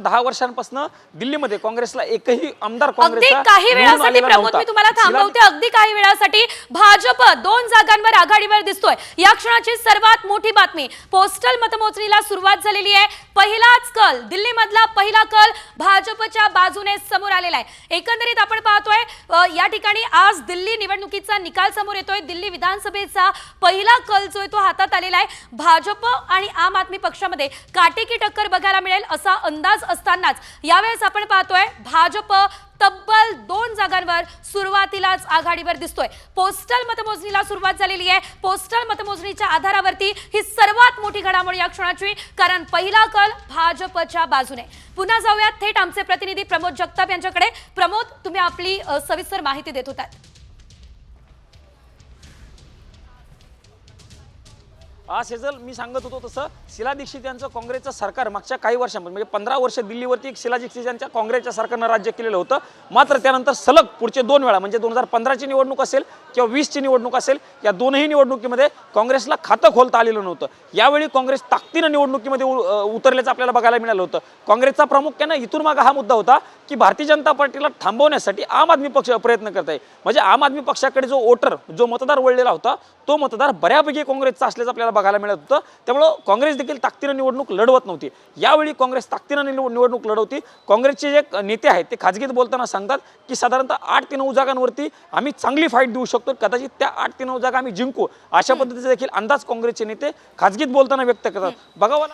10 वर्षांपासून दिल्लीमध्ये काँग्रेसला एकही आमदार अगदी काही वेळासाठी प्रमोद मी तुम्हाला थांबवते, अगदी काही वेळासाठी भाजप 2 जागांवर आघाडीवर दिसतोय। या क्षणाची सर्वात मोठी बातमी, पोस्टल मतमोजणीला सुरुवात झालेली आहे। पहिलाच कल, दिल्लीमधला पहिला कल भाजपच्या बाजूने समोर आलेला आहे। एकंदरीत आपण पाहतोय या ठिकाणी आज दिल्ली निवडणुकीचा निकाल समोर येतोय। दिल्ली विधानसभेचा पहिला कल जो आहे तो हातात आलेला आहे। भाजप आणि आम आदमी पक्षामध्ये काटेकी टक्कर बघायला मिळेल असा अंदाज असतानाच यावेळेस आपण पाहतोय भाजप तब्बल 2 जागांवर सुरुवातीलाच आघाडीवर दिसतोय। पोस्टल मतमोजणीला सुरुवात झालेली आहे। पोस्टल मतमोजणीच्या आधारावरती ही सर्वात मोठी घडामोड या क्षणाची, कारण पहिला कल भाजपच्या बाजूने। पुन्हा जाऊयात थेट आमचे प्रतिनिधी प्रमोद जगताप यांच्याकडे। प्रमोद, तुम्ही आपली सविस्तर माहिती देत होतात। सेजल, मी सांगत होतो तसं शीला दीक्षित यांचं काँग्रेसचं सरकार मागच्या काही वर्षांपासून म्हणजे 15 वर्ष दिल्लीवरती एक शीला दीक्षित यांच्या काँग्रेसच्या सरकारनं राज्य केलेलं होतं। मात्र त्यानंतर सलग पुढचे 2 वेळा म्हणजे 2015ची निवडणूक असेल किंवा 20ची निवडणूक असेल, या दोनही निवडणुकीमध्ये काँग्रेसला खातं खोलता आलेलं नव्हतं। यावेळी काँग्रेस ताकदीनं निवडणुकीमध्ये उतरल्याचं आपल्याला बघायला मिळालं होतं। काँग्रेसचा प्रामुख्याने इथून मागे हा मुद्दा होता की भारतीय जनता पार्टीला थांबवण्यासाठी आम आदमी पक्ष प्रयत्न करत आहे। म्हणजे आम आदमी पक्षाकडे जो मतदार वळलेला होता तो मतदार बऱ्यापैकी काँग्रेसचा असल्याचं आपल्याला बघायला मिळत होतं। त्यामुळे काँग्रेस देखील ताकदीनं निवडणूक लढवत नव्हती। यावेळी काँग्रेस ताकदीनं निवडणूक लढवती। काँग्रेसचे जे नेते आहेत ते खाजगीत बोलताना सांगतात की साधारणतः 8 ते 9 जागांवरती आम्ही चांगली फाईट देऊ शकतो, कदाचित त्या 8 ते 9 जागा आम्ही जिंकू, अशा पद्धतीचे देखील अंदाज काँग्रेसचे नेते खाजगीत बोलताना व्यक्त करतात। बघावं